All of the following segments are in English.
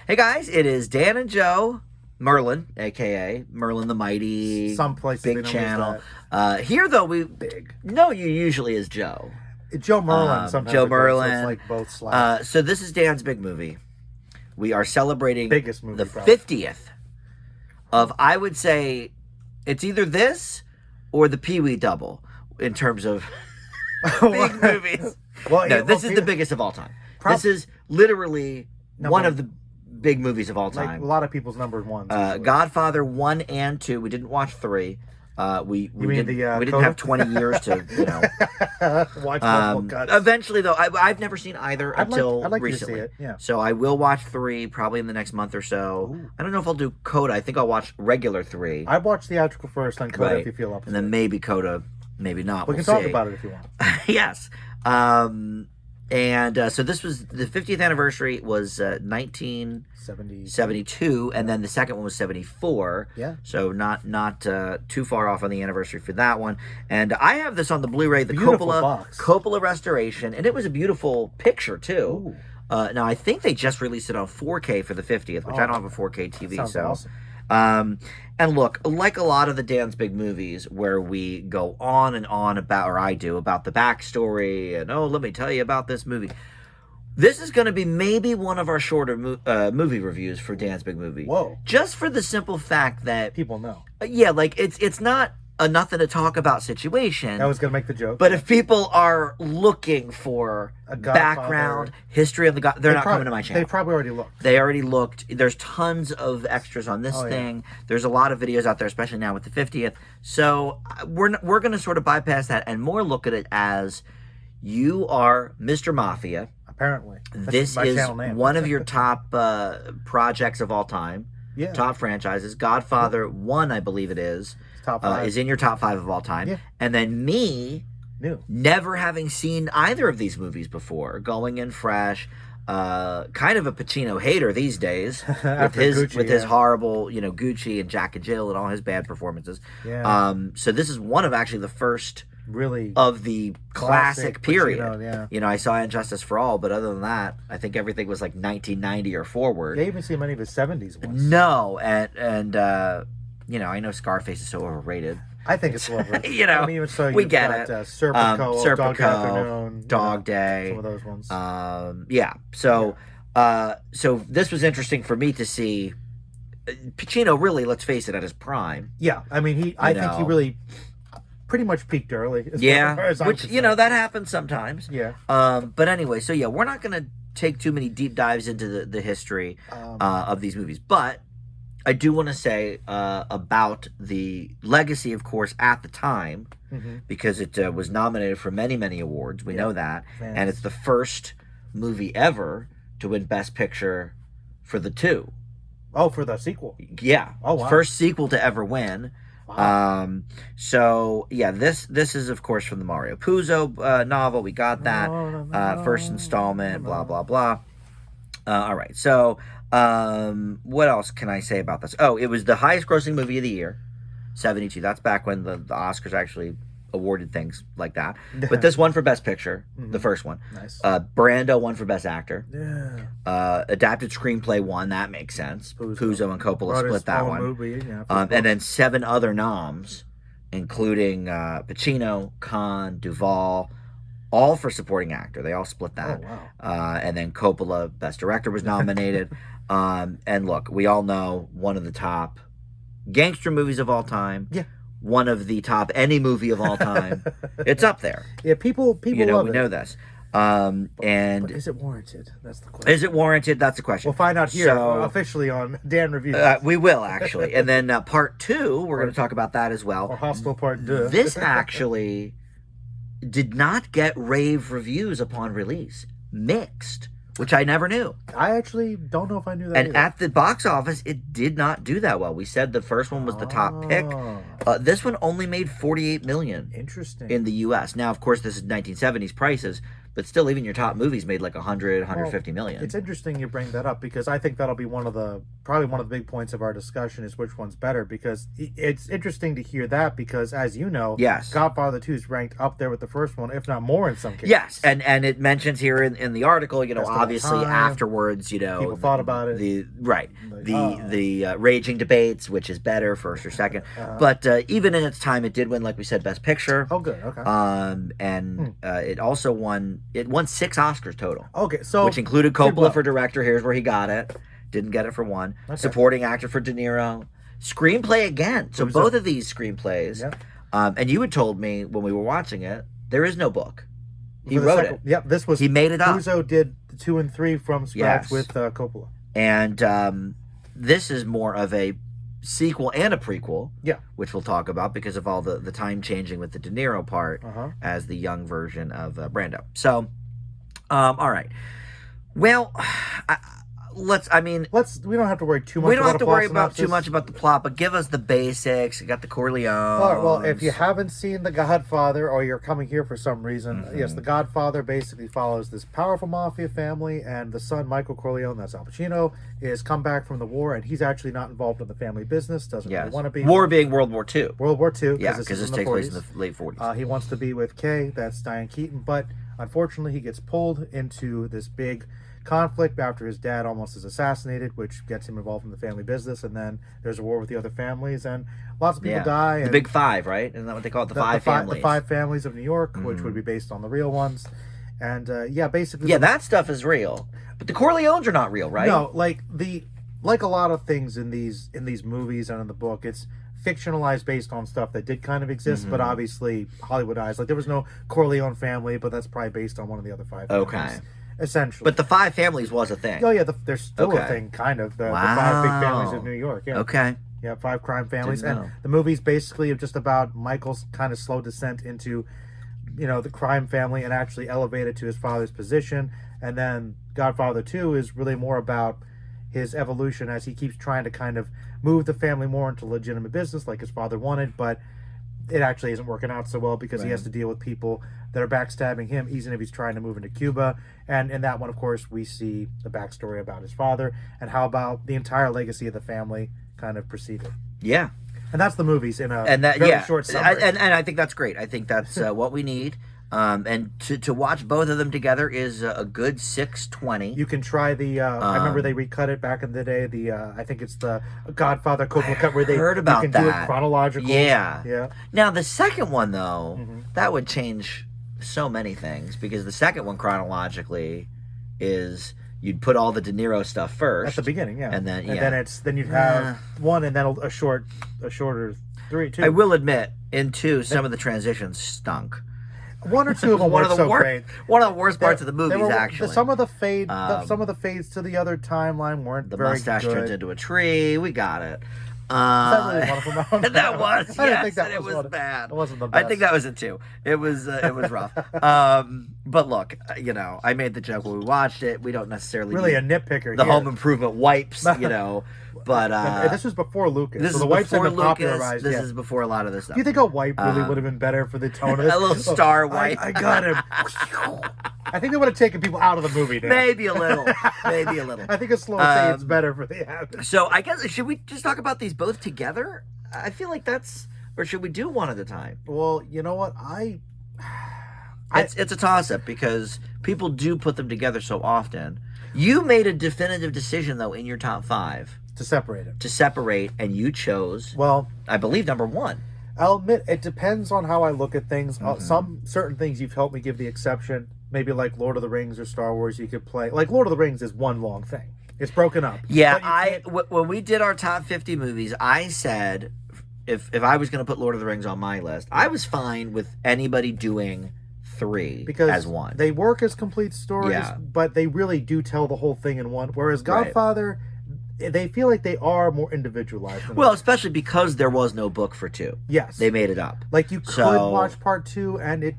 Hey guys, it is Dan and Joe, Merlin, aka Merlin the Mighty. Some places big they don't use channel. that. Here though, we Big. know you usually as Joe. Joe Merlin. Sometimes Joe it goes, Merlin. So it's like both slaps. So this is Dan's big movie. We are celebrating Biggest movie, the probably. 50th of, I would say, it's either this or the Pee Wee Double in terms of big movies. Well, No, this is the biggest of all time. This is literally one of the big movies of all time. Like a lot of people's number ones. Godfather 1 and 2. We didn't watch 3. We didn't have 20 years to, watch multiple cuts. Eventually, though, I've never seen either until I'd like recently. to see it, yeah. So I will watch 3 probably in the next month or so. Ooh. I don't know if I'll do Coda. I think I'll watch regular 3. I watched theatrical first, then Coda if you feel up. And then maybe Coda, maybe not. We can talk about it if you want. Yes. So this was the 50th anniversary was 1972, and then the second one was 74. Yeah. So not too far off on the anniversary for that one. And I have this on the Blu-ray, the Beautiful Coppola box. Coppola restoration, and it was a beautiful picture too. Ooh. Now I think they just released it on 4K for the 50th, which I don't have a 4K TV. Sounds so awesome. And look, like a lot of the Dan's Big movies where we go on and on about, or I do, about the backstory and, let me tell you about this movie. This is going to be maybe one of our shorter movie reviews for Dan's Big Movie. Whoa. Just for the simple fact that... People know. Yeah, like, it's not a nothing to talk about situation. I was going to make the joke. But if people are looking for A Godfather, background, history of the God, they're not coming to my channel. They probably already looked. They already looked. There's tons of extras on this thing. There's a lot of videos out there, especially now with the 50th. So we're going to sort of bypass that and more look at it as you are Mr. Mafia. Apparently. This is one of your top projects of all time. Yeah. Top franchises. Godfather 1, I believe it is. Top 5. Is in your top 5 of all time. Yeah. And then me... New. Never having seen either of these movies before, going in fresh, kind of a Pacino hater these days with his horrible, Gucci and Jack and Jill and all his bad performances. Yeah. So this is one of actually the first really of the classic period. Pacino, yeah. I saw Injustice for All, but other than that, I think everything was like 1990 or forward. You even see many of his 70s ones. No, and I know Scarface is so overrated. I think it's over. I mean, even so, we get it. Serpico, Dog Day, some of those ones. So this was interesting for me to see Pacino really, let's face it, at his prime. Yeah, I mean, I think he really pretty much peaked early. Which that happens sometimes. Yeah. But anyway, so we're not going to take too many deep dives into the history of these movies, but I do want to say about the legacy, of course, at the time, because it was nominated for many, many awards. We know that. And it's the first movie ever to win Best Picture for the 2. Oh, for the sequel? Yeah. Oh, wow. First sequel to ever win. Wow. This is, of course, from the Mario Puzo novel. We got that. First installment, blah, blah, blah. All right. So... what else can I say about this? Oh, it was the highest grossing movie of the year, 72. That's back when the Oscars actually awarded things like that. But this won for Best Picture, the first one. Nice. Brando won for Best Actor. Yeah. Adapted Screenplay won. That makes sense. Puzo and Coppola split that one. Movie, and then 7 other noms, including Pacino, Caan, Duvall, all for supporting actor. They all split that. Oh, wow. And then Coppola, Best Director, was nominated. And look, we all know one of the top gangster movies of all time. Yeah. One of the top any movie of all time. It's up there. Yeah, people love it. We know this. But is it warranted? That's the question. Is it warranted? That's the question. We'll find out here officially on Dan Reviews. We will, actually. And then part 2, we're going to talk about that as well. Or Hostel Part 2. This actually did not get rave reviews upon release. Mixed. Which I never knew. I actually don't know if I knew that And either. at the box office, it did not do that well. We said the first one was the top pick. This one only made $48 million. Interesting. In the U.S. Now, of course, this is 1970s prices, but still, even your top movies made like 150 million. It's interesting you bring that up because I think that'll be probably one of the big points of our discussion is which one's better, because it's interesting to hear that because, as you know, yes, Godfather 2 is ranked up there with the first one, if not more in some cases. Yes, and it mentions here in the article, obviously afterwards, people thought about it. The raging debates, which is better, first or second. But even in its time, it did win, like we said, Best Picture. Oh, good. Okay. It also won 6 Oscars total. Okay, so which included Coppola for director. Here's where he got it. Didn't get it for one. Okay. Supporting actor for De Niro. Screenplay again. So both of these screenplays. Yeah. And you had told me when we were watching it, there is no book. He wrote it. Yep, he made it up. Puzo did 2 and 3 from scratch with Coppola. And this is more of a sequel and a prequel, which we'll talk about because of all the time changing with the De Niro part as the young version of Brando. So, all right. Well, we don't have to worry too much. We don't have to worry about too much about the plot, but give us the basics. You got the Corleone. All right, well, if you haven't seen The Godfather, or you're coming here for some reason, yes, The Godfather basically follows this powerful mafia family, and the son, Michael Corleone, that's Al Pacino, is come back from the war, and he's actually not involved in the family business. Doesn't really want to be. War being World War II. World War II. Yeah, because this takes place in the late 40s. He wants to be with Kay. That's Diane Keaton, but unfortunately, he gets pulled into this big conflict after his dad almost is assassinated, which gets him involved in the family business, and then there's a war with the other families, and lots of people die. The Big Five, right? Isn't that what they call it? The five families. The 5 families of New York, which would be based on the real ones. And basically... Yeah, that stuff is real. But the Corleones are not real, right? No, like a lot of things in these movies and in the book, it's fictionalized based on stuff that did kind of exist, but obviously Hollywoodized. Like, there was no Corleone family, but that's probably based on one of the other 5 families. Okay. Essentially. But the 5 families was a thing. Oh, yeah, there's still a thing, kind of. The 5 big families of New York. Yeah. Okay. Yeah, 5 crime families. And the movie's basically just about Michael's kind of slow descent into, the crime family and actually elevated to his father's position. And then Godfather 2 is really more about his evolution as he keeps trying to kind of move the family more into legitimate business like his father wanted, but it actually isn't working out so well because he has to deal with people that are backstabbing him, even if he's trying to move into Cuba. And in that one, of course, we see the backstory about his father and how about the entire legacy of the family kind of proceeded. Yeah. And that's the movies in a very short summary. And I think that's great. I think that's what we need. And to watch both of them together is a good $6.20. You can try the. I remember they recut it back in the day. I think it's the Godfather Coppola cut where they heard about you can that. do it chronological. Yeah. Now the second one though, that would change so many things because the second one chronologically is you'd put all the De Niro stuff first at the beginning, and then then you'd have one and then a shorter 3 2. I will admit, in 2, some of the transitions stunk. 1 or 2 of them weren't so great. One of the worst parts of the movies, actually. Some of the fades to the other timeline weren't very good. The mustache turns into a tree. We got it. Is that really one of them? That was. I didn't think that it was bad. It wasn't the best. I think that was it too. It was rough. But look, I made the joke when we watched it. We don't necessarily really a nitpicker. The Home Improvement wipes, But this was before Lucas. This so is the wipes before have been popularized. This is before a lot of this stuff. Do you think a wipe really would have been better for the tone of this? A little star wipe. I got him. I think they would have taken people out of the movie. Dan. Maybe a little. I think a slow fade's better for the habit. So I guess should we just talk about these both together? I feel like or should we do one at a time? Well, you know what? It's a toss-up because people do put them together so often. You made a definitive decision though in your top 5. To separate it. To separate, and you chose, I believe, number 1. I'll admit, it depends on how I look at things. Some certain things you've helped me give the exception. Maybe like Lord of the Rings or Star Wars, you could play. Like Lord of the Rings is one long thing. It's broken up. Yeah, when we did our top 50 movies, I said if I was going to put Lord of the Rings on my list, I was fine with anybody doing 3 as one. They work as complete stories, but they really do tell the whole thing in one. Whereas Godfather... they feel like they are more individualized. Well, especially because there was no book for 2. Yes. They made it up. Like, you could watch part 2, and it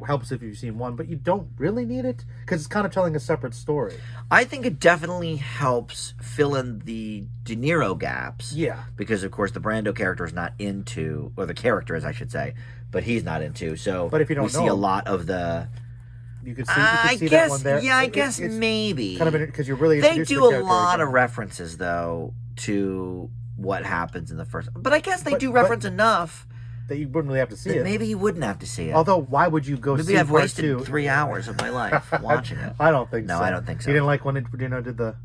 helps if you've seen 1, but you don't really need it, because it's kind of telling a separate story. I think it definitely helps fill in the De Niro gaps. Yeah. Because, of course, the Brando character is not into, or the character is, I should say, but he's not into. So but if you don't we see a lot of the... You could see that one there. Yeah, I guess maybe. Kind of because you're really... They do a lot of references, though, to what happens in the first... But I guess they do reference enough... that you wouldn't really have to see it. Maybe you wouldn't have to see it. Although, why would you go see Maybe I've part wasted 2? 3 hours of my life watching it. I don't think so. No, I don't think so. You didn't like when it, did the...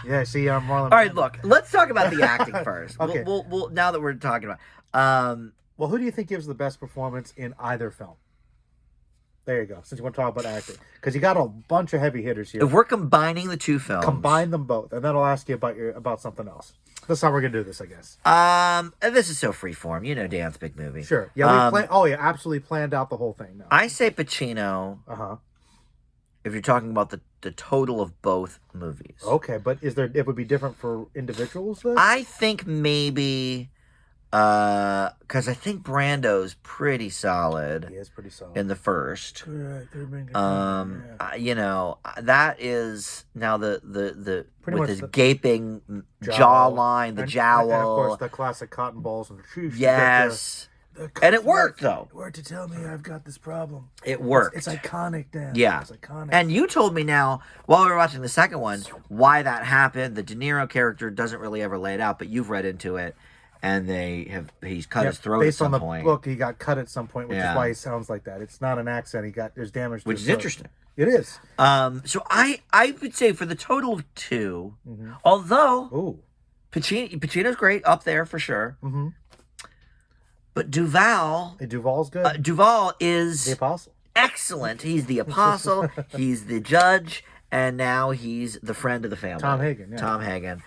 Yeah, see, I'm Marlon. All right, look, let's talk about the acting first. Okay. We'll now that we're talking about... well, who do you think gives the best performance in either film? There you go, since you want to talk about acting. Because you got a bunch of heavy hitters here. If we're combining the 2 films... Combine them both, and then I'll ask you about something else. That's how we're going to do this, I guess. And this is so freeform. You know Dan's big movie. Sure. Yeah, absolutely planned out the whole thing now. I say Pacino. Uh-huh. If you're talking about the total of both movies. Okay, but it would be different for individuals then? I think maybe... because I think Brando's pretty solid. He is pretty solid. In the first. Correct. You know, that is now the Pretty with much his gaping jawline, the jowl. And of course, the classic cotton balls and shoes. Yes. And it worked, though. It worked to tell me I've got this problem. It worked. It's iconic, Dan. Yeah. It's iconic. And you told me now, while we were watching the second one, why that happened. The De Niro character doesn't really ever lay it out, but you've read into it. And he's cut his throat at some point. Based on the book, he got cut at some point, which is why he sounds like that. It's not an accent. There's damage to which is interesting. It is. So I would say for the total of 2, although Pacino's great, up there for sure. Mm-hmm. But Duval's good. Duval is the apostle. Excellent. He's the apostle. He's the judge, and now he's the friend of the family. Tom Hagen. Yeah. Tom Hagen.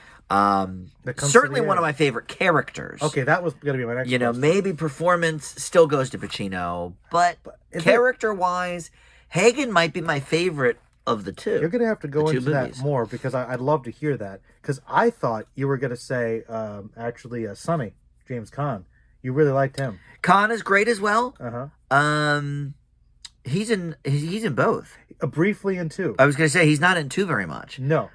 Certainly one of my favorite characters. Okay, that was going to be my next question. Maybe performance still goes to Pacino, but character-wise, Hagen might be my favorite of the 2. You're going to have to go into that more, because I'd love to hear that. Because I thought you were going to say, Sonny, James Caan. You really liked him. Caan is great as well. Uh-huh. He's in both. Briefly in 2. I was going to say, he's not in 2 very much. No.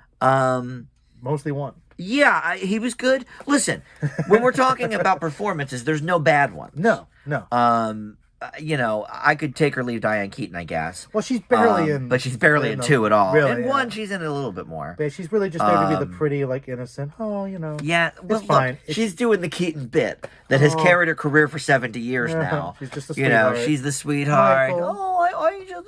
Mostly 1. Yeah, he was good. Listen, when we're talking about performances, there's no bad ones. No. I could take or leave Diane Keaton, I guess. Well, she's barely in... But she's barely in 2 at all. Really, in 1, she's in it a little bit more. But she's really just there to be the pretty, innocent, Yeah, well, it's fine. She's doing the Keaton bit that has carried her career for 70 years now. She's just a sweetheart. She's the sweetheart. Michael.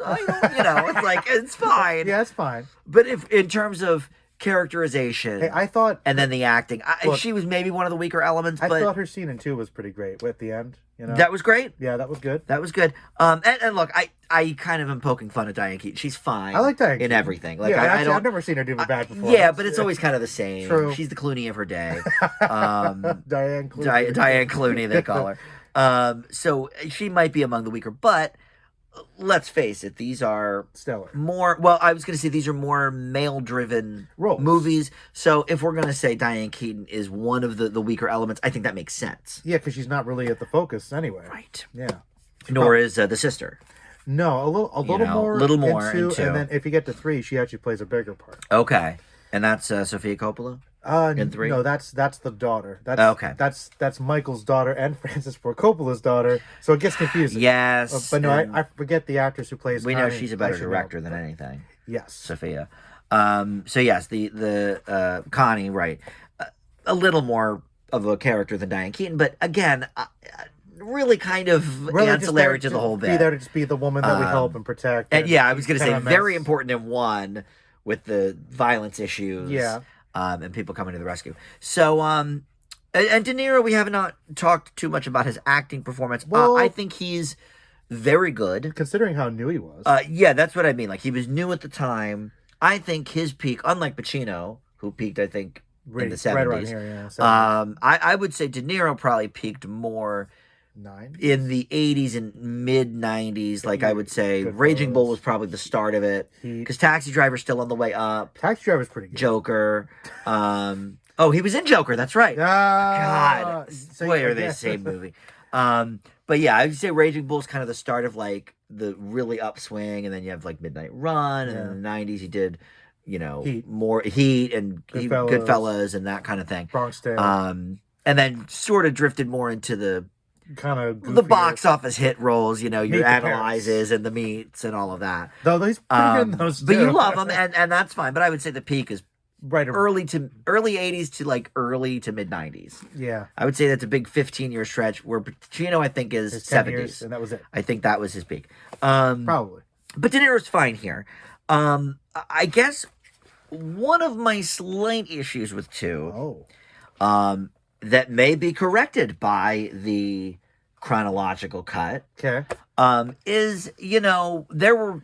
I don't, it's like, it's fine. Yeah, it's fine. But if in terms of characterization, hey, I thought, and then the acting, she was maybe one of the weaker elements. I but thought her scene in 2 was pretty great at the end. That was great. Yeah, that was good. And look, I kind of am poking fun at Diane Keaton. She's fine. I like Diane in everything. Like, I've never seen her do a bad performance. Yeah, but it's always kind of the same. True. She's the Clooney of her day. Diane Clooney. Diane Clooney, they call her. So she might be among the weaker, but let's face it, these are stellar. I was going to say these are more male-driven movies. So if we're going to say Diane Keaton is one of the weaker elements, I think that makes sense. Yeah, because she's not really at the focus anyway. Right. Yeah. Nor is the sister. No, a little more in 2. And then if you get to 3, she actually plays a bigger part. Okay. And that's Sofia Coppola? In 3? No, that's the daughter. Okay. That's Michael's daughter and Francis Ford Coppola's daughter, so it gets confusing. Yes. But no, I forget the actress who plays We Connie. know she's a better director than anything. Yes. Sophia. So yes, the Connie, right. A little more of a character than Diane Keaton, but again, really kind of ancillary to the whole bit. Be there to just be the woman that we help and protect. And yeah, I was going to say very important in 1 with the violence issues. Yeah. And people coming to the rescue. So, and De Niro, we have not talked too much about his acting performance. Well, I think he's very good. Considering how new he was. Yeah, that's what I mean. Like, he was new at the time. I think his peak, unlike Pacino, who peaked, I think, in the 70s. Right around here, yeah. I would say De Niro probably peaked more in the 80s and mid 90s, like I would say, Raging Bull was probably the start of it. Because Taxi Driver's still on the way up. Taxi Driver's pretty good. Joker. Oh, he was in Joker. That's right. God. Boy, are they the same movie. But yeah, I would say Raging Bull's kind of the start of like the really upswing, and then you have like Midnight Run, and in the 90s he did, more Heat and Goodfellas and that kind of thing. Bronx Tale. And then sort of drifted more into the kind of the box office hit roles, your Analyzes and the Meets and all of that. Though he's pretty good in those too. But you love them, and that's fine. But I would say the peak is right early 80s to like early to mid 90s. Yeah, I would say that's a big 15-year stretch where Pacino, I think, is 70s, years, and that was it. I think that was his peak. Probably. But De Niro's fine here. I guess one of my slight issues with 2, that may be corrected by the chronological cut. Okay. Is, there were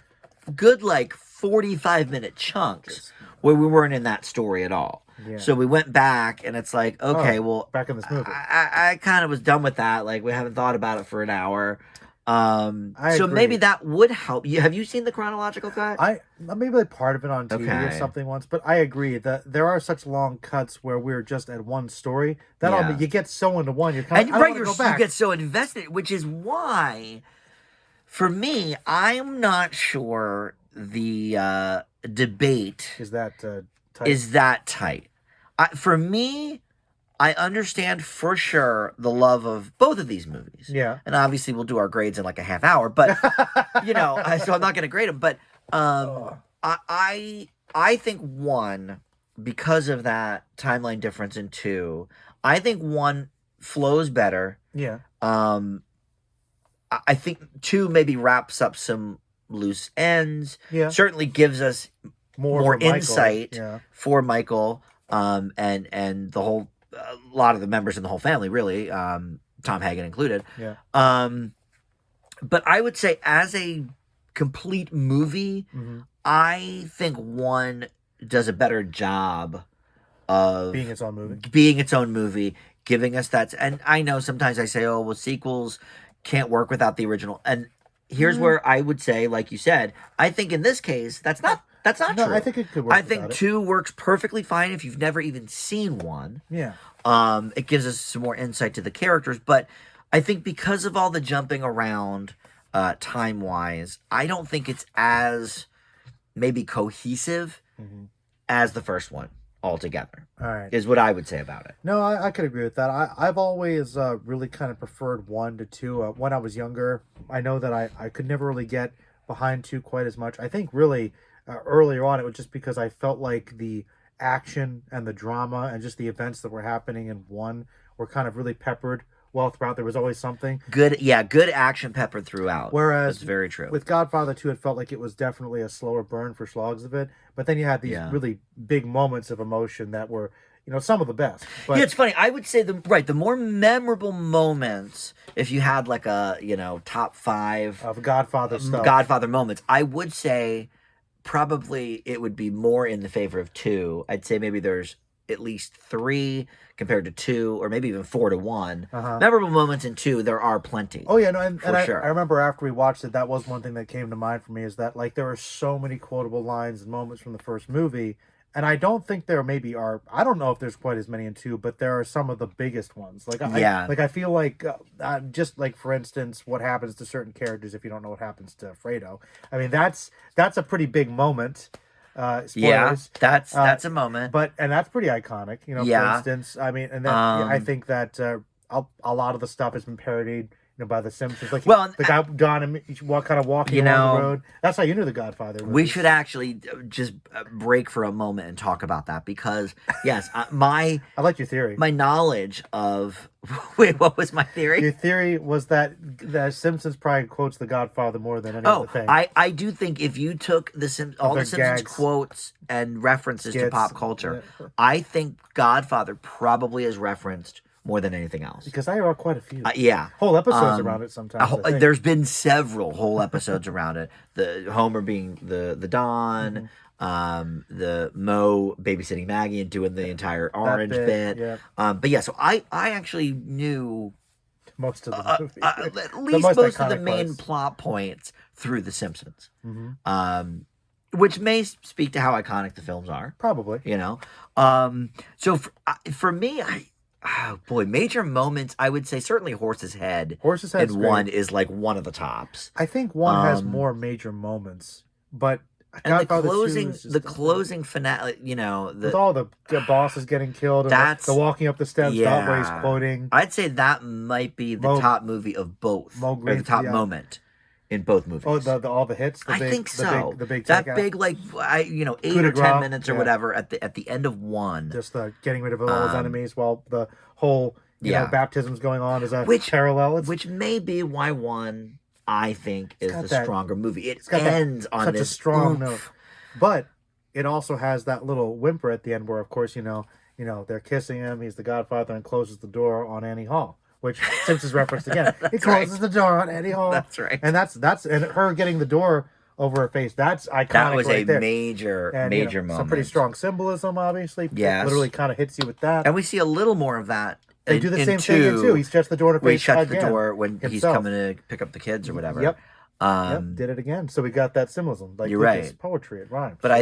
good 45-minute chunks where we weren't in that story at all. Yeah. So we went back and it's like, okay, well, back in this movie. I kind of was done with that. Like, we haven't thought about it for an hour. So agree. maybe that would help you. Have you seen the chronological cut? Maybe part of it on TV or something once, but I agree that there are such long cuts where we're just at one story that you get so into one, you're kind of you get so invested, which is why, for me, I'm not sure the debate is that tight. For me, I understand for sure the love of both of these movies. Yeah. And obviously we'll do our grades in like a half hour, but so I'm not going to grade them. But I think 1, because of that timeline difference in 2, I think 1 flows better. Yeah. I think 2 maybe wraps up some loose ends. Yeah. Certainly gives us more insight for Michael, and the whole, a lot of the members in the whole family, really, Tom Hagen included. Yeah. But I would say as a complete movie, I think 1 does a better job of being its own movie, giving us that. And I know sometimes I say, oh, well, sequels can't work without the original. And here's where I would say, like you said, I think in this case, that's not true. I think it could work. I think 2 works perfectly fine if you've never even seen 1. Yeah. It gives us some more insight to the characters, but I think because of all the jumping around time-wise, I don't think it's as maybe cohesive as the first one altogether. All right. Is what I would say about it. No, I could agree with that. I've always really kind of preferred 1 to 2. When I was younger, I know that I could never really get behind 2 quite as much. I think really earlier on it was just because I felt like the action and the drama and just the events that were happening in 1 were kind of really peppered well throughout. There was always something. Good action peppered throughout. Whereas that's very true. With Godfather 2, it felt like it was definitely a slower burn for slogs of it. But then you had these really big moments of emotion that were, some of the best. But it's funny. I would say the more memorable moments, if you had like a, top 5 of Godfather stuff. Godfather moments, I would say probably it would be more in the favor of 2. I'd say maybe there's at least 3 compared to 2, or maybe even 4 to 1. Memorable moments in 2, there are plenty. Oh yeah, no, and sure. I remember after we watched it, that was one thing that came to mind for me, is that like there are so many quotable lines and moments from the first movie, and I don't think there maybe are. I don't know if there's quite as many in 2, but there are some of the biggest ones. I feel like just like, for instance, what happens to certain characters if you don't know what happens to Fredo. I mean, that's a pretty big moment. Spoilers. Yeah, that's a moment, and that's pretty iconic. For instance, I mean, and then I think that a lot of the stuff has been parodied, by The Simpsons. Like, the guy gone and kind of walking along the road. That's how you knew the Godfather movies. We should actually just break for a moment and talk about that, because yes, I like your theory. My knowledge of wait, what was my theory? Your theory was that Simpsons probably quotes the Godfather more than any other thing. I do think if you took all the Simpsons quotes and references to pop culture, I think Godfather probably is referenced more than anything else. Because I wrote quite a few. Whole episodes around it sometimes. There's been several whole episodes around it. The Homer being the Don, the Mo babysitting Maggie and doing the entire orange bit. Yeah. But yeah, so I actually knew most of the movie. At least most of the main parts. plot points through The Simpsons. Mm-hmm. Which may speak to how iconic the films are. Probably. You know? So for me, major moments, I would say certainly Horse's Head. Horse's Head and one is like one of the tops. I think one has more major moments, but and the closing finale, you know, with all the bosses getting killed and the walking up the steps, where he's quoting. I'd say that might be the top movie of both, or the top moment in both movies. Oh, all the hits. I think so. The big that big, like 8 or 10 minutes or whatever at the end of one. Just the getting rid of all his enemies while the whole baptism's going on is a parallel. Which may be why one, I think, is the stronger movie. It ends on such a strong note, but it also has that little whimper at the end where, of course, they're kissing him. He's the Godfather and closes the door on Annie Hall, which Simpsons referenced again. He closes the door on Annie Hall. That's right. And that's and her getting the door over her face. That's iconic. That was right a major moment. Some pretty strong symbolism, obviously. Yes. It literally kind of hits you with that. And we see a little more of that. They do the same thing in two. He shuts the door in her face. He shuts the door when he's coming to pick up the kids or whatever. Yep. Did it again. So we got that symbolism. Like, you're right. Poetry, it rhymes. But I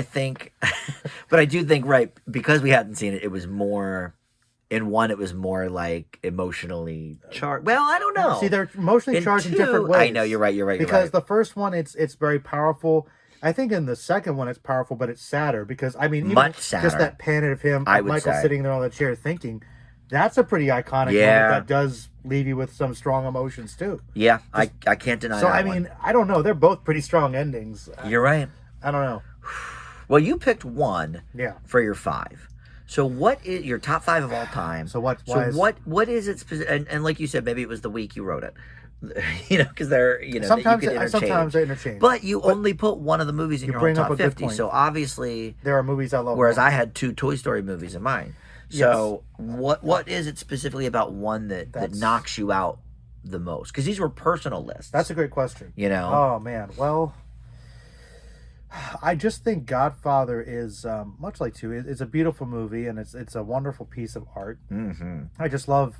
do think, right, because we hadn't seen it, it was more, in one, it was more like emotionally charged. Well, I don't know. See, they're emotionally charged in different ways. I know, you're right. Because the first one, it's very powerful. I think in the second one, it's powerful, but it's sadder because, even much sadder. Just that panel of him, Michael sitting there on the chair thinking, that's a pretty iconic moment that does leave you with some strong emotions too. Yeah, I can't deny that. So, I don't know. They're both pretty strong endings. You're right. I don't know. Well, you picked one for your 5. So what is your top 5 of all time? So what is its and like you said, maybe it was the week you wrote it. Because they're sometimes they interchange. But you only put one of the movies in your own top 50. So obviously there are movies I love. Whereas I had 2 Toy Story movies in mine. So what is it specifically about one that knocks you out the most? Because these were personal lists. That's a great question. Oh man, well, I just think Godfather is much like 2. It's a beautiful movie and it's a wonderful piece of art. Mm-hmm. I just love.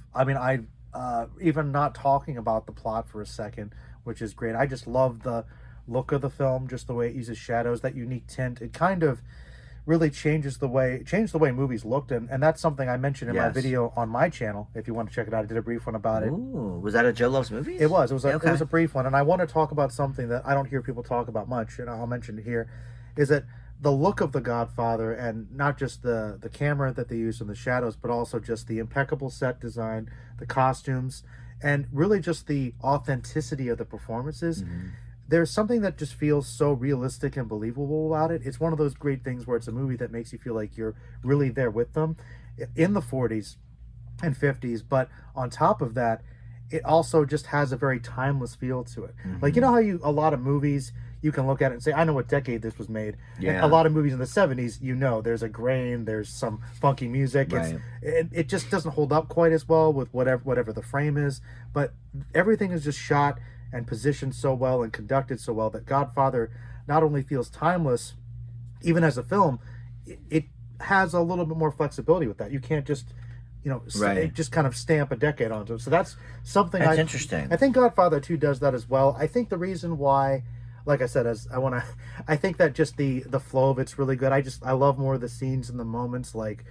Even not talking about the plot for a second, which is great. I just love the look of the film, just the way it uses shadows, that unique tint. It kind of really changed the way movies looked, and that's something I mentioned in my video on my channel. If you want to check it out, I did a brief one about it. Ooh, was that a Joe Loves Movies? It was. It was a brief one, and I want to talk about something that I don't hear people talk about much, and I'll mention it here, is that the look of The Godfather, and not just the camera that they use in the shadows, but also just the impeccable set design, the costumes, and really just the authenticity of the performances. Mm-hmm. There's something that just feels so realistic and believable about it. It's one of those great things where it's a movie that makes you feel like you're really there with them in the 40s and 50s. But on top of that, it also just has a very timeless feel to it. Mm-hmm. Like, how a lot of movies, you can look at it and say, I know what decade this was made. Yeah. And a lot of movies in the 70s, there's a grain, there's some funky music. Right. It just doesn't hold up quite as well with whatever the frame is. But everything is just shot and positioned so well and conducted so well that Godfather not only feels timeless, even as a film, it has a little bit more flexibility with that. You can't just, just kind of stamp a decade onto it. So that's something that's interesting. I think Godfather 2 does that as well. I think the reason why, like I said, I think that just the flow of it's really good. I love more of the scenes and the moments, like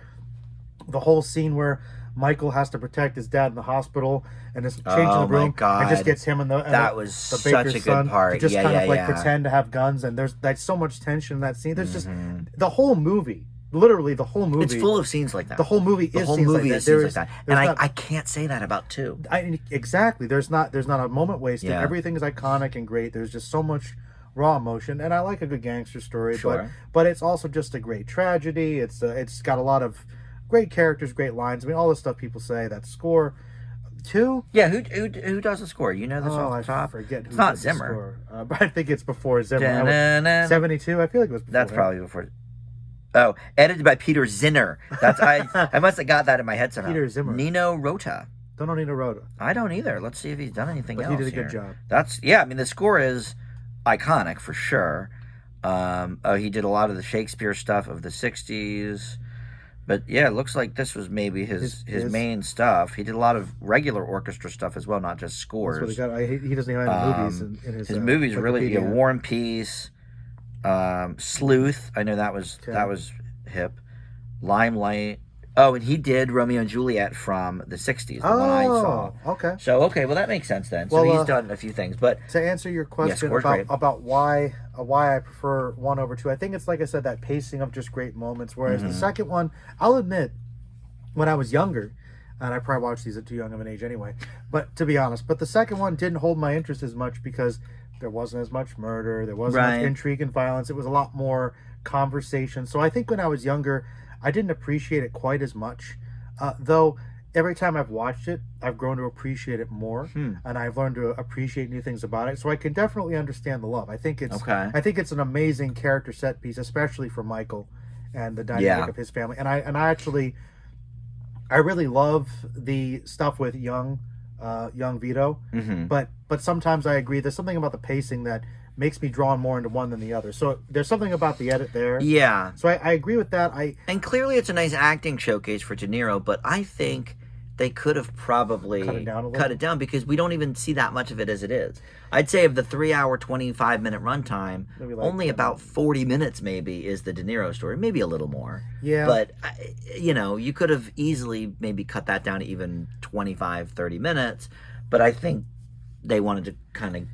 the whole scene where Michael has to protect his dad in the hospital and is changing the room and just gets him and the such a good part to just pretend to have guns, and there's so much tension in that scene. There's just the whole movie, literally the whole movie. It's full of scenes like that. The whole movie is scenes like that. And I can't say that about 2. Exactly. There's not a moment wasted. Yeah. Everything is iconic and great. There's just so much raw emotion, and I like a good gangster story. Sure. But it's also just a great tragedy. It's got a lot of great characters, great lines. All the stuff people say. That score, 2. Yeah, who does the score? You know this off the top? I forget. It's not Zimmer. But I think it's before Zimmer. 72. I feel like it was before. That's probably before. Oh, edited by Peter Zinner. That's I must have got that in my head somehow. Peter Zimmer. Nino Rota. Don't know Nino Rota. I don't either. Let's see if he's done anything else. He did a good job. The score is iconic for sure. He did a lot of the Shakespeare stuff of the 60s. But yeah, it looks like this was maybe his main stuff. He did a lot of regular orchestra stuff as well, not just scores. That's what he doesn't even have any movies in his movies really. Yeah, War and Peace, Sleuth. I know that was hip. Limelight. Oh, and he did Romeo and Juliet from the 60s, the one I saw. Okay. So, well, that makes sense then. So he's done a few things. But to answer your question about why I prefer 1 over 2, I think it's, like I said, that pacing of just great moments. Whereas the second one, I'll admit, when I was younger, and I probably watched these at too young of an age anyway, but to be honest, but the second one didn't hold my interest as much because there wasn't as much murder, there wasn't much intrigue and violence. It was a lot more conversation. So I think when I was younger, I didn't appreciate it quite as much, though every time I've watched it, I've grown to appreciate it more, and I've learned to appreciate new things about it. So I can definitely understand the love. I think it's an amazing character set piece, especially for Michael and the dynamic of his family. And I really love the stuff with young Vito, but sometimes I agree. There's something about the pacing that makes me drawn more into one than the other. So there's something about the edit there. Yeah. So I agree with that. And clearly it's a nice acting showcase for De Niro, but I think they could have probably cut it down because we don't even see that much of it as it is. I'd say of the 3-hour, 25-minute runtime, only about 40 minutes maybe is the De Niro story, maybe a little more. Yeah. But, you could have easily maybe cut that down to even 25, 30 minutes. But I think they wanted to kind of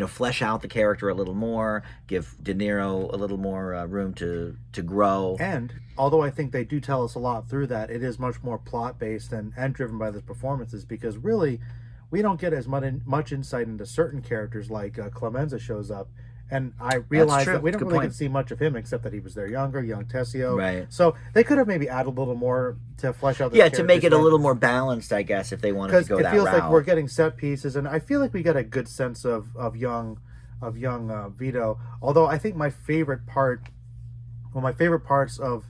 flesh out the character a little more, give De Niro a little more room to grow. And although I think they do tell us a lot through that, it is much more plot-based and driven by the performances, because really, we don't get as much insight into certain characters like Clemenza shows up. And I realized that we don't really get to see much of him except that he was there younger, young Tessio. Right. So they could have maybe added a little more to flesh out the characters. To make it a little more balanced, I guess, if they wanted to go that route. Because it feels like we're getting set pieces, and I feel like we get a good sense of young Vito. Although I think my favorite parts of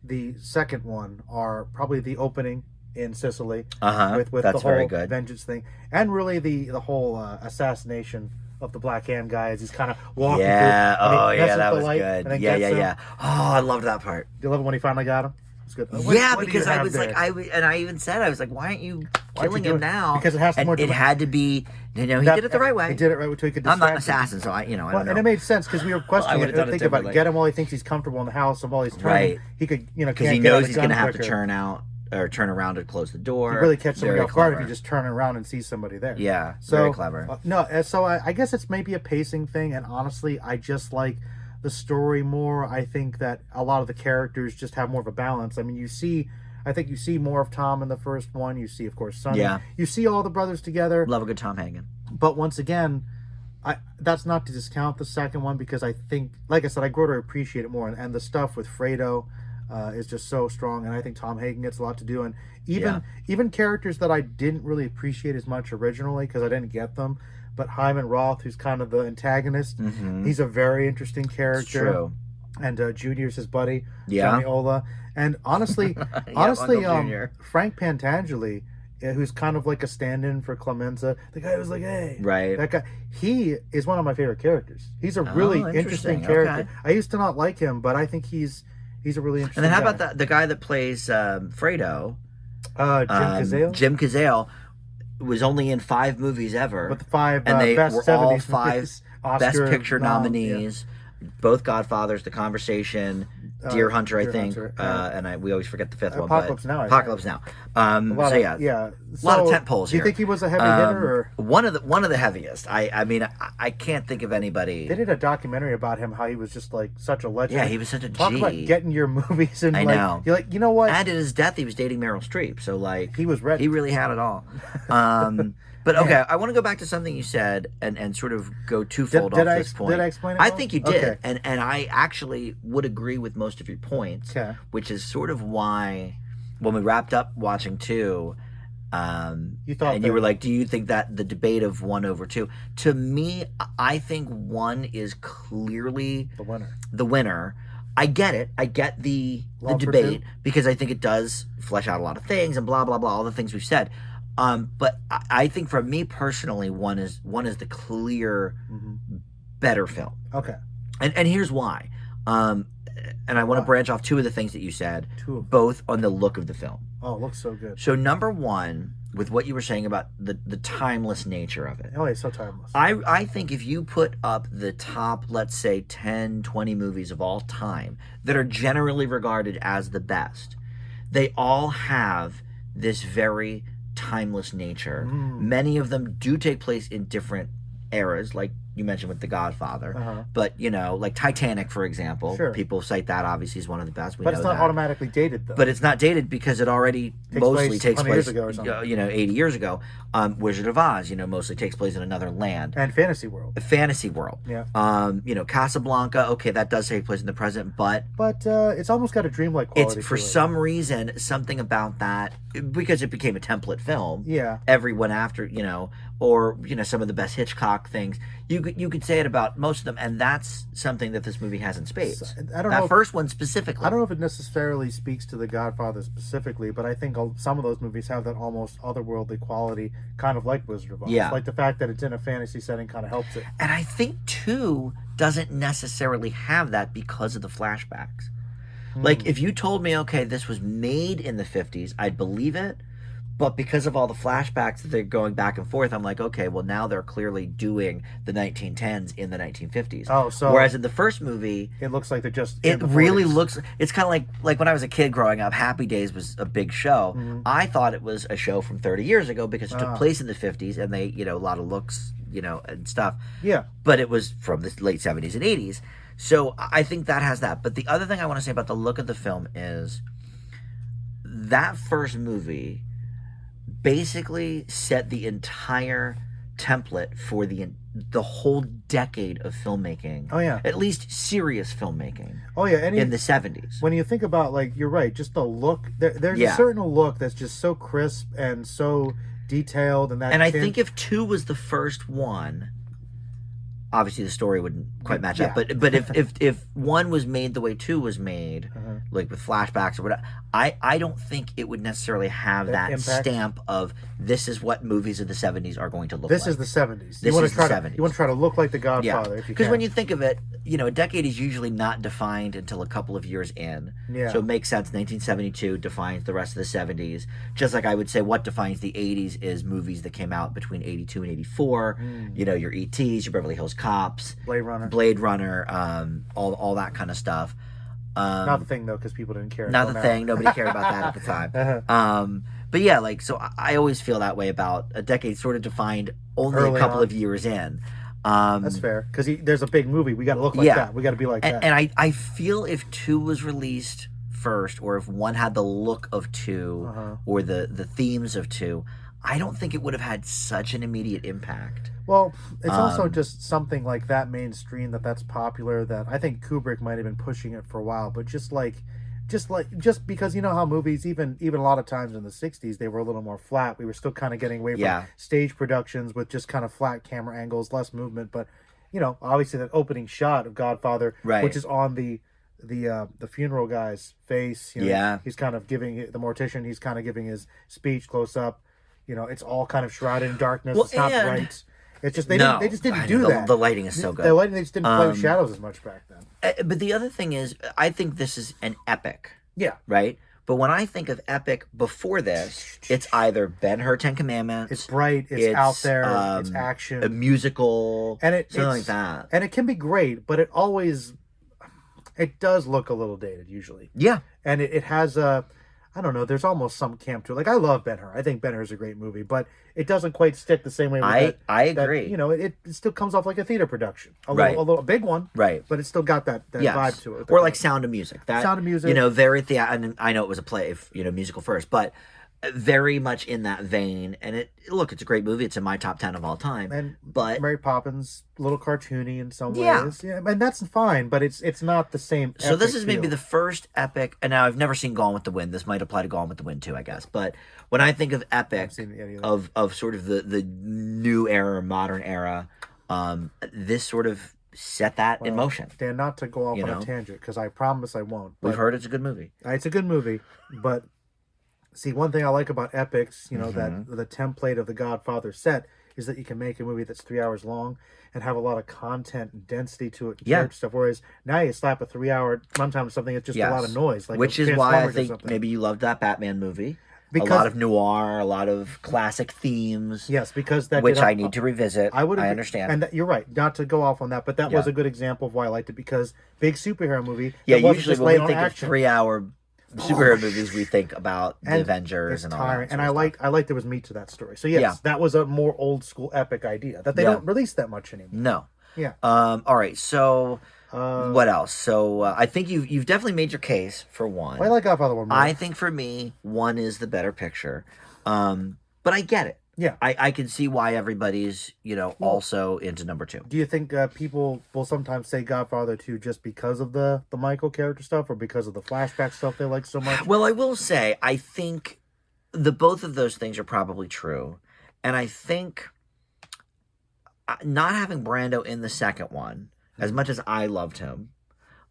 the second one are probably the opening in Sicily with the whole vengeance thing, and really the whole assassination of the Black Hand guy as he's kind of walking through. That was good. Yeah. Oh, I loved that part. Do you love it when he finally got him? It's good. Because I was there? I even said, I was like, why aren't you killing him now? Because it has to it had to be, he did it the right way. He did it right so he could distract I'm not an assassin, so I don't know. And it made sense because we were questioning it. Think about it. Get him while he thinks he's comfortable in the house, and while he's turning, he could, because he knows he's going to have to turn around to close the door. You really catch somebody off guard if you just turn around and see somebody there. Yeah, very clever. So I guess it's maybe a pacing thing, and honestly, I just like the story more. I think that a lot of the characters just have more of a balance. I mean, I think you see more of Tom in the first one. You see, of course, Sonny. Yeah. You see all the brothers together. Love a good Tom Hagen. But once again, that's not to discount the second one, because I think, like I said, I grow to appreciate it more. And the stuff with Fredo is just so strong, and I think Tom Hagen gets a lot to do. And even characters that I didn't really appreciate as much originally because I didn't get them, but Hyman Roth, who's kind of the antagonist, he's a very interesting character. It's true. And Junior's his buddy, Johnny Ola. And honestly, Frank Pantangeli, who's kind of like a stand-in for Clemenza, the guy who's like, hey, that guy, he is one of my favorite characters. He's a really interesting character. Okay. I used to not like him, but I think he's a really interesting guy. And then how about the guy that plays Fredo? Jim Cazale was only in 5 movies ever. But the 5 and they best were 70s all 5 Best Picture nominees. Yeah. Both Godfathers, The Conversation, Deer Hunter, I think, and we always forget the 5th one. Apocalypse Now. Apocalypse Now. A lot of tent poles here. Do you think he was a heavy hitter, or one of the heaviest? I mean, I can't think of anybody. They did a documentary about him, how he was just like such a legend. Yeah, he was such a Talk G. about getting your movies, and I know. You're like, you know what? And at his death, he was dating Meryl Streep, so like he was ready. He really had it all. But okay, I want to go back to something you said and sort of go twofold off this point. Did I explain it I well? think you did. Okay. And I actually would agree with most of your points, which is sort of why when we wrapped up watching 2, you thought, and you were like, do you think that the debate of 1 over 2? To me, I think 1 is clearly the winner. I get it. I get the debate because I think it does flesh out a lot of things and blah, blah, blah, all the things we've said. But I think for me personally, 1 is the clear better film. Okay. And here's why. and I want to branch off two of the things that you said, Two of them. both on the look of the film. Oh, it looks so good. So number one, with what you were saying about the timeless nature of it. Oh, it's so timeless. I think if you put up the top, let's say 10, 20 movies of all time that are generally regarded as the best, they all have this very timeless nature. Many of them do take place in different eras, like you mentioned with The Godfather, but like Titanic, for example, people cite that obviously as one of the best. But it's not automatically dated, though. But it's not dated because it already mostly takes place years ago or something. 80 years ago. Wizard of Oz, mostly takes place in another land. And Fantasy World. Fantasy World. Yeah. Casablanca, okay, that does take place in the present, but it's almost got a dreamlike quality. It's for some reason something about that, because it became a template film. Yeah. Everyone after, or some of the best Hitchcock things. You could say it about most of them, and that's something that this movie has in spades. I don't know that first one specifically. I don't know if it necessarily speaks to The Godfather specifically, but I think some of those movies have that almost otherworldly quality, kind of like Wizard of Oz. Yeah. Like the fact that it's in a fantasy setting kind of helps it. And I think 2 doesn't necessarily have that because of the flashbacks. Like, if you told me, okay, this was made in the 50s, I'd believe it. But because of all the flashbacks that they're going back and forth, I'm like, okay, well, now they're clearly doing the 1910s in the 1950s. Oh, so whereas in the first movie, it looks like they're just. It really looks. It's kind of like when I was a kid growing up. Happy Days was a big show. I thought it was a show from 30 years ago because it took place in the 50s, and they, a lot of looks, and stuff. Yeah. But it was from the late 70s and 80s. So I think that has that. But the other thing I want to say about the look of the film is that first movie basically set the entire template for the whole decade of filmmaking. Oh yeah, at least serious filmmaking. Oh yeah, in the 70s. When you think about, you're right, just the look. There's a certain look that's just so crisp and so detailed, and I think if 2 was the first one, obviously the story wouldn't quite match up. But if 1 was made the way 2 was made, like with flashbacks or whatever, I don't think it would necessarily have that impact. Stamp of this is what movies of the 70s are going to look like. This is the 70s. You want to try to look like The Godfather. Because when you think of it, a decade is usually not defined until a couple of years in. Yeah. So it makes sense. 1972 defines the rest of the 70s. Just like I would say what defines the 80s is movies that came out between 82 and 84. Your E.T.s, your Beverly Hills Cops, Blade Runner, all that kind of stuff. Not the thing though, because people didn't care. Not the thing. Nobody cared about that at the time. But yeah, so I always feel that way about a decade, sort of defined only early a couple of years in. That's fair, because there's a big movie. We got to look like that. We got to be like that. And I feel if 2 was released first, or if 1 had the look of 2 or the themes of 2, I don't think it would have had such an immediate impact. Well, it's also just something like that mainstream that's popular, that I think Kubrick might have been pushing it for a while, but just because how movies, even a lot of times in the 60s, they were a little more flat. We were still kind of getting away from stage productions with just kind of flat camera angles, less movement. But obviously that opening shot of Godfather, which is on the funeral guy's face, he's kind of giving the mortician, he's kind of giving his speech close up. It's all kind of shrouded in darkness. It's not bright. It's just they just didn't do that. The lighting is so good. The lighting, they just didn't play with shadows as much back then. But the other thing is, I think this is an epic. Yeah. Right? But when I think of epic before this, it's either Ben-Hur, Ten Commandments. It's bright. It's out there. It's action. A musical. And something like that. And it can be great, but it does look a little dated usually. Yeah. And it has I don't know, there's almost some camp to it. I love Ben-Hur. I think Ben-Hur is a great movie, but it doesn't quite stick the same way with I agree. It still comes off like a theater production. A big one. Right. But it's still got that vibe to it. Or like Sound of Music. Sound of Music. Very and I know it was a play, musical first, but very much in that vein. And it's a great movie. It's in my top 10 of all time. But Mary Poppins, a little cartoony in some ways. Yeah, and that's fine, but it's not the same. So this is maybe the first epic, and now I've never seen Gone with the Wind. This might apply to Gone with the Wind too, I guess. But when I think of epic, of sort of the new era, modern era, this sort of set that in motion. Dan, not to go off on a tangent, because I promise I won't. We've heard it's a good movie. It's a good movie, but see, one thing I like about epics, that the template of The Godfather set is that you can make a movie that's 3 hours long and have a lot of content and density to it, and Yeah. character stuff. Whereas now you slap a 3 hour runtime to something that's just a lot of noise, like which a is why I Transformers or think something. maybe you loved that Batman movie. Because a lot of noir, a lot of classic themes. yes, because that which did I need to revisit. I understand, and you're right. Not to go off on that, but that was Yeah. a good example of why I liked it, because big superhero movie. Yeah, that wasn't usually just when laid we on think action. of 3 hour superhero movies, we think about the Avengers it's and all tiring. that. And I liked there was meat to that story. So yes, Yeah. that was a more old school epic idea that they Yeah. don't release that much anymore. No. Yeah. All right. So what else? So I think you've definitely made your case for one. I like Godfather 1 more. I think for me, 1 is the better picture. But I get it. Yeah. I can see why everybody's, also into number 2. Do you think people will sometimes say Godfather 2 just because of the Michael character stuff, or because of the flashback stuff they like so much? Well, I will say, I think both of those things are probably true. And I think not having Brando in the second one, as much as I loved him,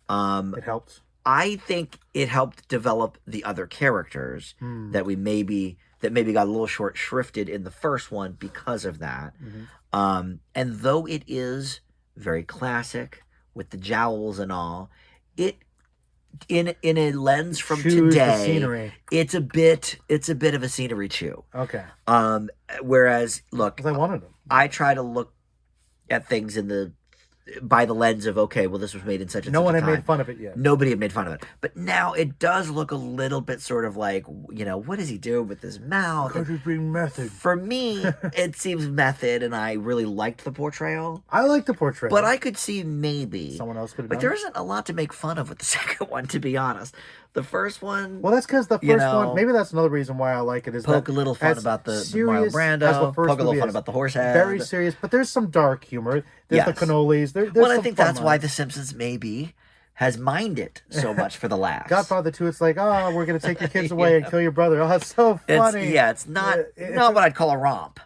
it helped. I think it helped develop the other characters that maybe got a little short shrifted in the first one because of that. And though it is very classic with the jowls and all, it in a lens from today, it's a bit of a scenery chew. Okay. Whereas look, because I wanted them. I try to look at things by the lens of, okay, well, this was made in such and no such one a had time. made fun of it yet. Nobody had made fun of it. But now it does look a little bit sort of like, what is he doing with his mouth? Because he's being method. For me, it seems method, and I really liked the portrayal. I like the portrayal. But I could see maybe someone else could have But done there it. isn't a lot to make fun of with the second one, to be honest. The first one... Well, that's because the first one... Maybe that's another reason why I like it. Is poke a little fun about the Marlon Brando. Poke a little fun about the horse head. Very serious, but there's some dark humor. There's the cannolis. There's well, I think that's why The Simpsons maybe has minded so much for the laughs. Godfather 2, it's like, oh, we're going to take your kids away and kill your brother. Oh, that's so funny. It's not what I'd call a romp.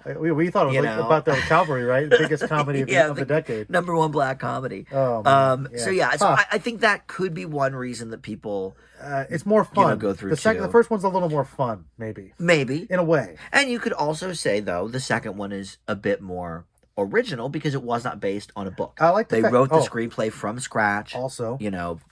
We thought it was about the Calvary, right? The biggest comedy of the decade. Number 1 black comedy. Oh, man. So I think that could be one reason that people... it's more fun. Go through the first one's a little more fun, maybe. Maybe. In a way. And you could also say, though, the second one is a bit more original because it was not based on a book. I like they wrote the screenplay from scratch. Also,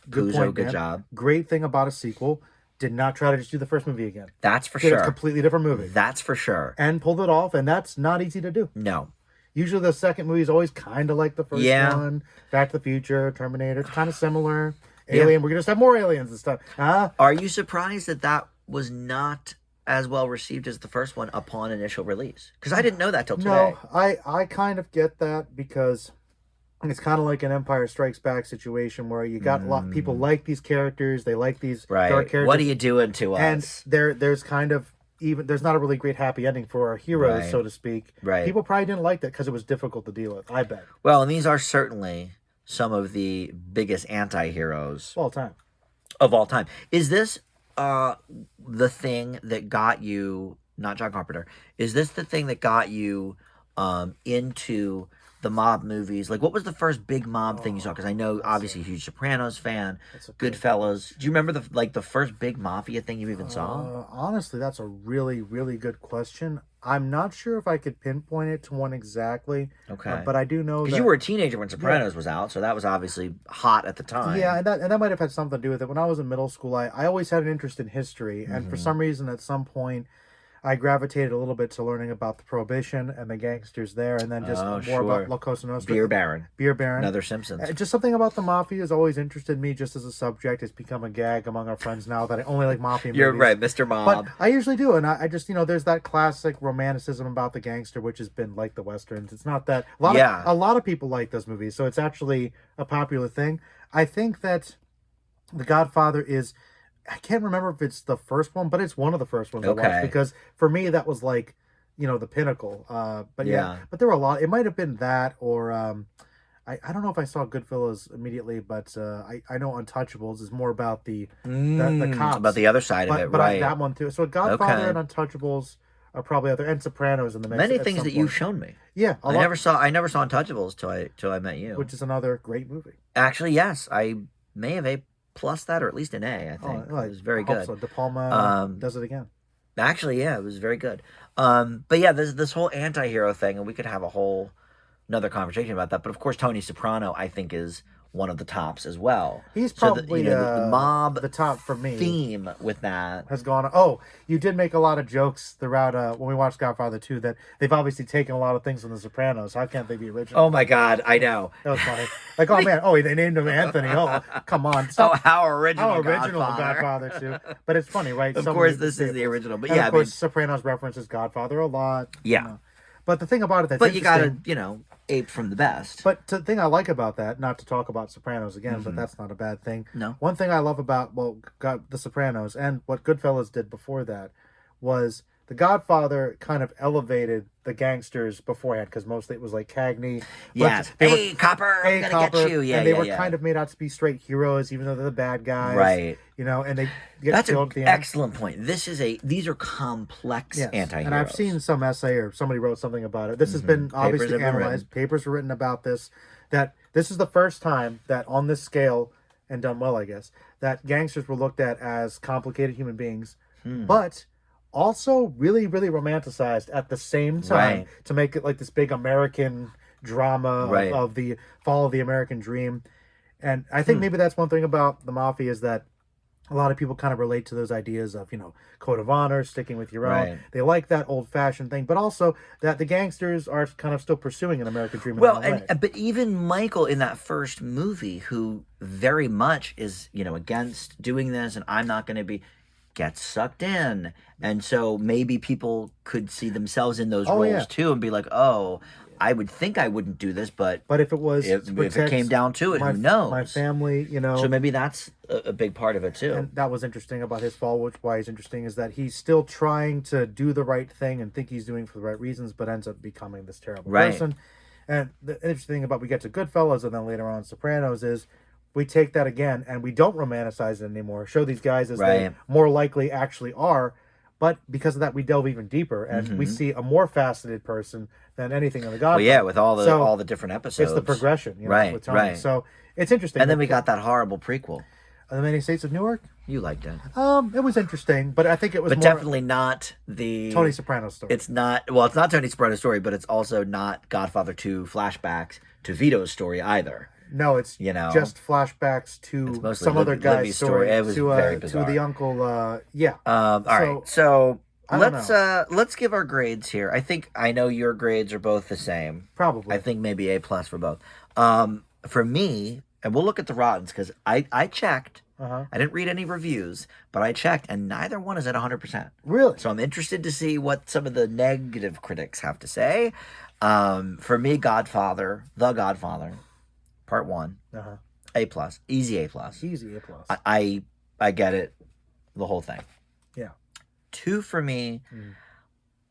good job. Great thing about a sequel, did not try to just do the first movie again. That's for sure. It's a completely different movie. That's for sure. And pulled it off, and that's not easy to do. No. Usually the second movie is always kind of like the first one. Back to the Future, Terminator, it's kind of similar. Alien, we're going to have more aliens and stuff. Are you surprised that was not as well received as the first one upon initial release? Because I didn't know that till today. No, I kind of get that, because it's kind of like an Empire Strikes Back situation where you got a lot of people like these characters, they like these dark characters. What are you doing to us? And there's kind of there's not a really great happy ending for our heroes, so to speak. Right. People probably didn't like that because it was difficult to deal with, I bet. Well, and these are certainly some of the biggest anti-heroes of all time. Is this the thing that got you, not John Carpenter, is this the thing that got you into the mob movies? Like, what was the first big mob thing you saw? Because I know, obviously, a huge Sopranos fan, Goodfellas. Do you remember the first big mafia thing you even saw? Honestly, that's a really, really good question. I'm not sure if I could pinpoint it to one exactly. Okay. But I do know that... Because you were a teenager when Sopranos was out, so that was obviously hot at the time. Yeah, and that might have had something to do with it. When I was in middle school, I always had an interest in history, and for some reason, at some point, I gravitated a little bit to learning about the Prohibition and the gangsters there, and then just more about La Cosa Nostra. Beer Baron. Another Simpsons. Just something about the mafia has always interested me just as a subject. It's become a gag among our friends now that I only like mafia movies. You're right, Mr. Mob. But I usually do, and I just, there's that classic romanticism about the gangster, which has been like the Westerns. It's not that... A lot of people like those movies, so it's actually a popular thing. I think that The Godfather is... I can't remember if it's the first one, but it's one of the first ones I watched, because for me that was like, the pinnacle. But there were a lot. It might have been that, or I don't know if I saw Goodfellas immediately, but I know Untouchables is more about the cops, about the other side of it, but right? That one too. So Godfather and Untouchables are probably other, and Sopranos in the mix. Many things that you've shown me. Yeah, I never saw Untouchables till I met you, which is another great movie. Actually, yes, I may have A+ that, or at least an A. I think it was very good. So De Palma does it again. Actually, yeah, it was very good. But yeah, this whole anti-hero thing, and we could have a whole another conversation about that. But of course, Tony Soprano, I think, is one of the tops as well. He's So probably the mob the top for me. theme with that. Has gone. Oh, you did make a lot of jokes throughout when we watched Godfather 2 that they've obviously taken a lot of things from The Sopranos. How can't they be original? Oh my God, I know. That was funny. Like, oh man, oh, they named him Anthony. Oh, come on. Oh, Stop. how original! How original Godfather. Godfather 2. But it's funny, right? Of course, this is the original. But and yeah, of course, Sopranos references Godfather a lot. Yeah. You know. But the thing about it that's but you gotta, interesting- ape from the best. But the thing I like about that, not to talk about Sopranos again, but that's not a bad thing. No. One thing I love about, The Sopranos and what Goodfellas did before that was The Godfather kind of elevated the gangsters beforehand because mostly it was like Cagney. Yes. Copper, I'm gonna get you. Yeah, and they yeah, were yeah. kind of made out to be straight heroes, even though they're the bad guys. Right. And they get That's killed an at the end. excellent point. These are complex anti-heroes. And I've seen some essay or somebody wrote something about it. This has been obviously analyzed. Papers were written about this. That this is the first time that on this scale, and done well, I guess, that gangsters were looked at as complicated human beings, but also really, really romanticized at the same time to make it like this big American drama of the fall of the American dream. And I think maybe that's one thing about the mafia is that a lot of people kind of relate to those ideas of, code of honor, sticking with your own. They like that old-fashioned thing, but also that the gangsters are kind of still pursuing an American dream. But even Michael in that first movie, who very much is, against doing this, and I'm not going to be, gets sucked in. And so maybe people could see themselves in those roles too and be like, oh, I would think I wouldn't do this, but if it was if it came down to it, who knows? My family, So maybe that's a big part of it too. And that was interesting about his fall, why he's interesting is that he's still trying to do the right thing and think he's doing for the right reasons, but ends up becoming this terrible person. And the interesting thing about we get to Goodfellas and then later on Sopranos is we take that again and we don't romanticize it anymore. Show these guys as they more likely actually are. But because of that, we delve even deeper, and we see a more faceted person than anything in the Godfather. Well, yeah, with all the different episodes. It's the progression, with Tony. Right. So it's interesting. And then we got that horrible prequel. The Many States of Newark. You liked it. It was interesting, but I think it was definitely not the Tony Soprano story. It's not. Well, it's not Tony Soprano's story, but it's also not Godfather 2 flashbacks to Vito's story either. No, it's just flashbacks to some other guy's story. It was very bizarre. To the uncle. All right. So let's give our grades here. I know your grades are both the same. Probably. I think maybe A+ for both. For me, and we'll look at the Rottens because I checked. I didn't read any reviews, but I checked, and neither one is at 100%. Really? So I'm interested to see what some of the negative critics have to say. For me, The Godfather. Part 1, A+, easy A+. Easy A+. I get it, the whole thing. Yeah. 2 for me,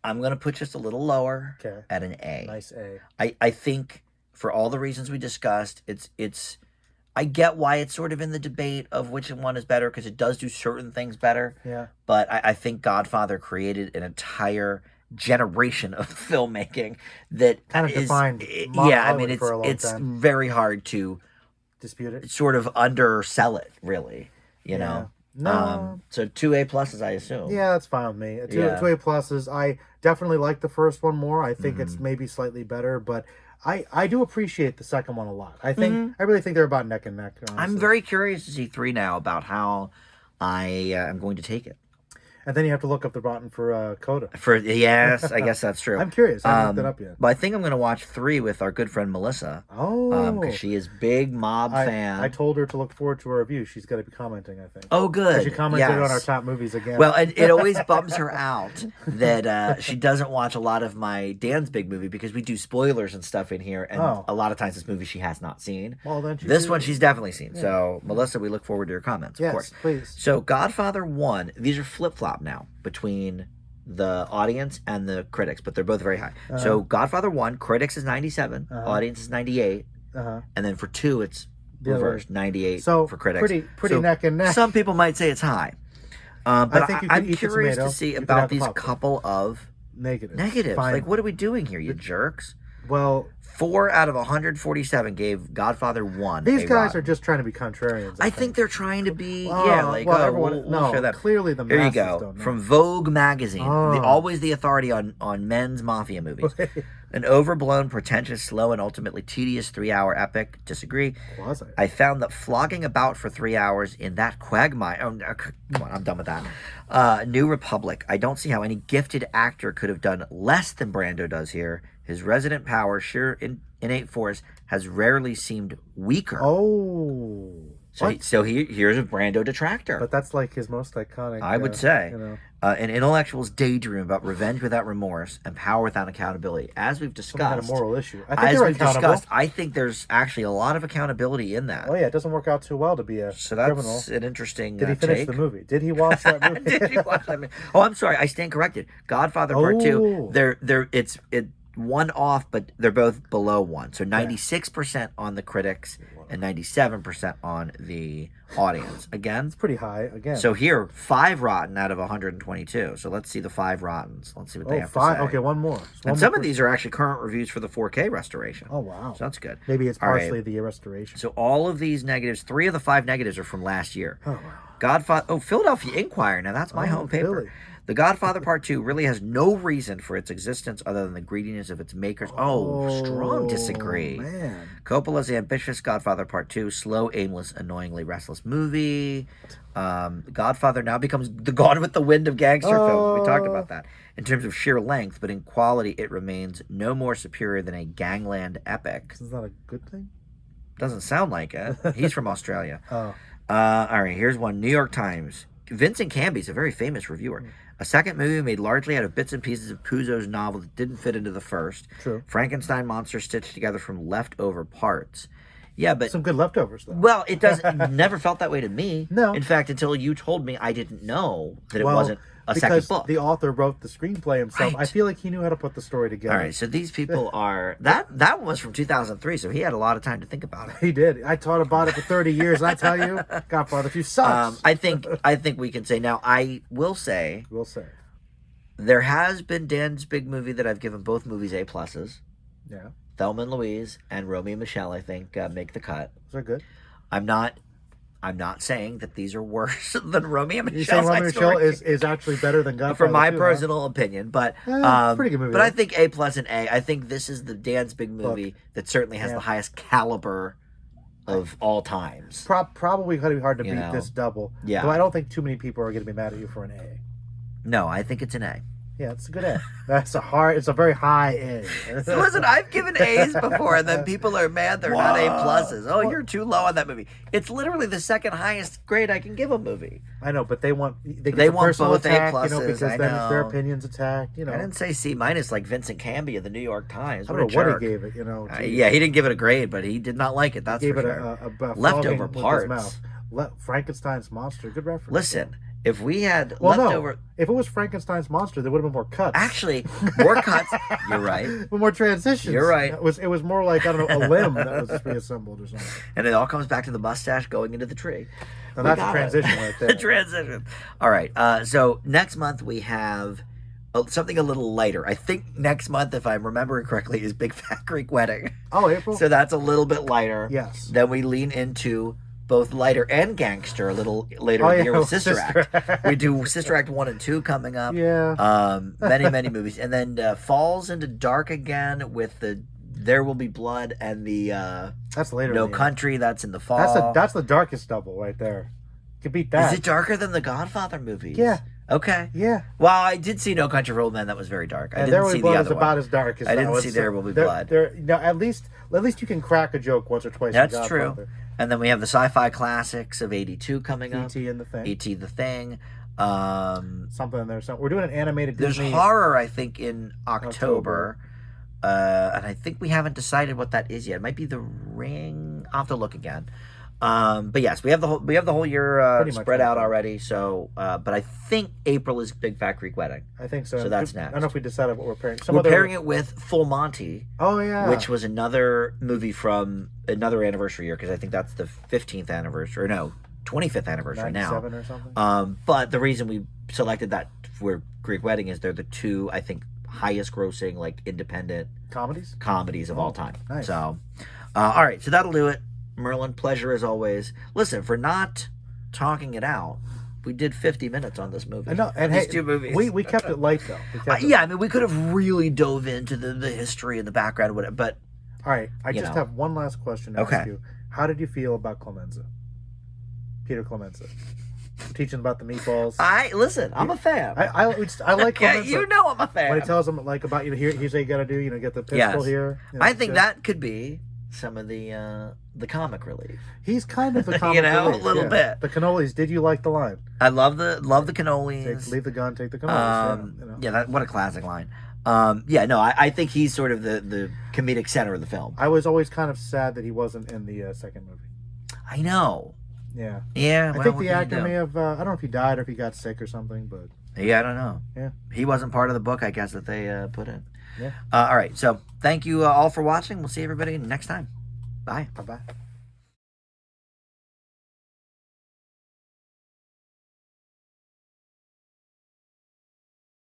I'm going to put just a little lower at an A. Nice A. I think for all the reasons we discussed, it's I get why it's sort of in the debate of which one is better because it does do certain things better. Yeah. But I think Godfather created an entire generation of filmmaking that kind of defined it's very hard to dispute it, sort of undersell it, really, you know. No. So 2 A+, I assume. Yeah, that's fine with me. Two A+. I definitely like the first one more. I think it's maybe slightly better, but I do appreciate the second one a lot. I really think they're about neck and neck. Honestly. I'm very curious to see 3 now about how I am going to take it. And then you have to look up the Rotten for Coda. Yes, I guess that's true. I'm curious. I haven't looked it up yet. But I think I'm going to watch 3 with our good friend Melissa. Oh. Because she is big mob fan. I told her to look forward to her review. She's going to be commenting, I think. Oh, good. She commented on our top movies again. Well, and it always bums her out that she doesn't watch a lot of my Dan's big movie because we do spoilers and stuff in here. And a lot of times this movie she has not seen. Well, then this one she's definitely seen. Yeah. So, Melissa, we look forward to your comments, of course. Please. So, Godfather 1, these are flip-flop now between the audience and the critics, but they're both very high. So Godfather 1, critics is 97, audience is 98, and then for 2 it's reversed, 98 for critics. Pretty neck and neck. Some people might say it's high. But I'm curious to see about these couple of negatives. Like, what are we doing here, you jerks? Well, 4 out of 147 gave Godfather 1. These guys rotten. are just trying to be contrarians. I think they're trying to be, everyone. we'll show that. Clearly the Here you masses go. don't know. From Vogue magazine, Oh. always the authority on men's mafia movies. An overblown, pretentious, slow, and ultimately tedious 3-hour epic. Disagree. Was I found that flogging about for 3 hours in that quagmire. Oh, come on, I'm done with that. New Republic. I don't see how any gifted actor could have done less than Brando does here. His resident power, sheer innate force, has rarely seemed weaker. Oh. Here's a Brando detractor. But that's like his most iconic. I would say. You know. An intellectual's daydream about revenge without remorse and power without accountability. As we've discussed. Some kind of moral issue. I think they're accountable. I think there's actually a lot of accountability in that. Oh, yeah. It doesn't work out too well to be a criminal. An interesting Did he finish take. the movie? Did he watch that movie? Did he watch that movie? Oh, I'm sorry. I stand corrected. Godfather Part 2. It's one off, but they're both below 1. So 96% on the critics and 97% on the audience. Again, it's pretty high. Again. So here, 5 rotten out of 122. So let's see the 5 rottens. Let's see what they have 5? to say. Okay, one more. And some of these are actually current reviews for the 4K restoration. Oh, wow. So that's good. Maybe it's partially the restoration. So all of these negatives, 3 of the 5 negatives are from last year. Oh, wow. Godfather. Philadelphia Inquirer. Now that's my home paper. Really? The Godfather Part 2 really has no reason for its existence other than the greediness of its makers. Strong disagree. Man. Coppola's ambitious Godfather Part 2, slow, aimless, annoyingly restless movie. Godfather now becomes the Gone with the Wind of gangster films. We talked about that. In terms of sheer length, but in quality, it remains no more superior than a gangland epic. Is that a good thing? Doesn't sound like it. He's from Australia. Oh. All right, here's one. New York Times. Vincent Canby's a very famous reviewer. A second movie made largely out of bits and pieces of Puzo's novel that didn't fit into the first. True. Frankenstein monster stitched together from leftover parts. Yeah, but some good leftovers though. Well, it doesn't. Never felt that way to me. No. In fact, until you told me, I didn't know that it wasn't a second book. The author wrote the screenplay himself. Right. I feel like he knew how to put the story together. All right, so these people are that one was from 2003, so he had a lot of time to think about it. He did. I taught about it for 30 years, and I tell you, Godfather 2 sucks. I think we can say now. I will say. We'll say. There has been Dan's big movie that I've given both movies A pluses. Yeah. Thelma and Louise and Romeo and Michelle, I think, make the cut. Is that good? I'm not saying that these are worse than Romeo and Michelle. You saying Romeo and Michelle is actually better than Godfather? For my 2, personal opinion, but pretty good movie. But I think A plus and A. I think this is the Dan's big movie that certainly has the highest caliber of all times. Probably going to be hard to beat this double. Yeah. Though I don't think too many people are going to be mad at you for an A. No, I think it's an A. Yeah, it's a good A. It's a very high A. So listen, I've given A's before, and then people are mad they're not A pluses. Oh, you're too low on that movie. It's literally the second highest grade I can give a movie. I know, but they want want both attack, A pluses. because then their opinions attacked. I didn't say C minus like Vincent Canby of the New York Times. I don't know what he gave it. Yeah, he didn't give it a grade, but he did not like it. That's he for gave sure. a Leftover parts. Frankenstein's monster. Good reference. Listen. If we had leftover... No. If it was Frankenstein's monster, there would have been more cuts. Actually, more cuts. You're right. But more transitions. You're right. It was more like, I don't know, a limb that was just reassembled or something. And it all comes back to the mustache going into the tree. Now that's a transition right there. The transition. All right. So next month we have something a little lighter. I think next month, if I'm remembering correctly, is Big Fat Greek Wedding. Oh, April? So that's a little bit lighter. Yes. Then we lean into... both lighter and gangster a little later in the year with Sister Act. We do Sister Act 1 and 2 coming up. Yeah. Many movies. And then falls into dark again with the There Will Be Blood and the that's later. No Country. That's in the fall. That's the darkest double right there. You can beat that. Is it darker than the Godfather movies? Yeah. Okay. Yeah. Well, I did see No Country for Old Men. That was very dark. I didn't see the other one. About as dark as I didn't see There Will Be Blood. No, at least you can crack a joke once or twice. That's true. And then we have the sci-fi classics of '82 coming up. E.T. and the Thing. E.T. the Thing. Something in there. We're doing an animated Disney. There's horror, I think, in October. And I think we haven't decided what that is yet. It might be The Ring. I'll have to look again. But yes, we have the whole year spread out already. So, but I think April is Big Fat Greek Wedding. I think so. So that's next. I don't know if we decided what we're pairing. We're pairing it with Full Monty. Oh yeah, which was another movie from another anniversary year, because I think that's the 15th anniversary. Or no, 25th anniversary now. 97 or something. But the reason we selected that for Greek Wedding is they're the two, I think, highest grossing like independent comedies of all time. Nice. So, all right, so that'll do it. Merlin, pleasure as always. Listen, for not talking it out, we did 50 minutes on this movie. I know, and these hey, two movies. We kept it light though. Yeah, I mean, we could have really dove into the history and the background, whatever. But all right, I just have one last question to ask you. How did you feel about Clemenza? Peter Clemenza. Teaching about the meatballs. I'm a fan. I like Clemenza. You know I'm a fan. When he tells him like about here's what you got to do. Get the pistol here. I think that could be some of the comic relief. He's kind of the comic relief. A little bit. The cannolis. Did you like the line? I love the cannolis. Leave the gun, take the cannolis. What a classic line. I think he's sort of the comedic center of the film. I was always kind of sad that he wasn't in the second movie. I know. Yeah. Yeah. I think the actor may have, I don't know if he died or if he got sick or something, but. Yeah, I don't know. Yeah. He wasn't part of the book, I guess, that they put in. Yeah. All right. So thank you all for watching. We'll see everybody next time. Bye. Bye-bye.